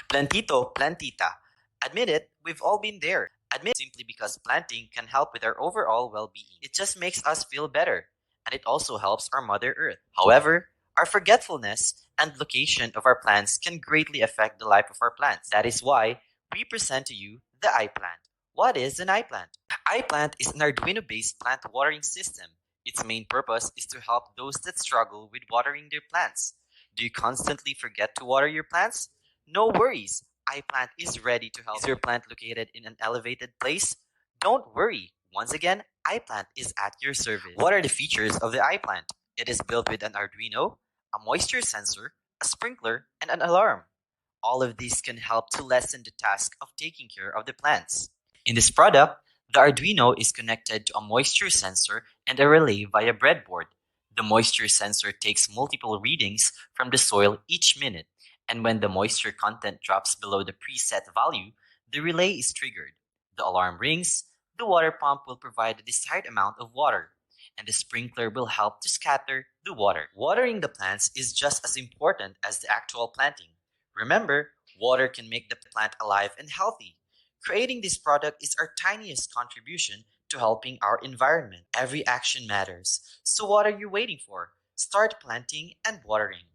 Plantito, plantita. Admit it, we've all been there. Admit simply because planting can help with our overall well-being. It just makes us feel better, and it also helps our Mother Earth. However, our forgetfulness and location of our plants can greatly affect the life of our plants. That is why we present to you the iPlant. What is an iPlant? iPlant is an Arduino-based plant watering system. Its main purpose is to help those that struggle with watering their plants. Do you constantly forget to water your plants? No worries, iPlant is ready to help. Is your plant located in an elevated place? Don't worry. Once again, iPlant is at your service. What are the features of the iPlant? It is built with an Arduino, a moisture sensor, a sprinkler, and an alarm. All of these can help to lessen the task of taking care of the plants. In this product, the Arduino is connected to a moisture sensor and a relay via breadboard. The moisture sensor takes multiple readings from the soil each minute, and when the moisture content drops below the preset value, the relay is triggered. The alarm rings, the water pump will provide the desired amount of water, and the sprinkler will help to scatter the water. Watering the plants is just as important as the actual planting. Remember, water can make the plant alive and healthy. Creating this product is our tiniest contribution to helping our environment. Every action matters. So what are you waiting for? Start planting and watering.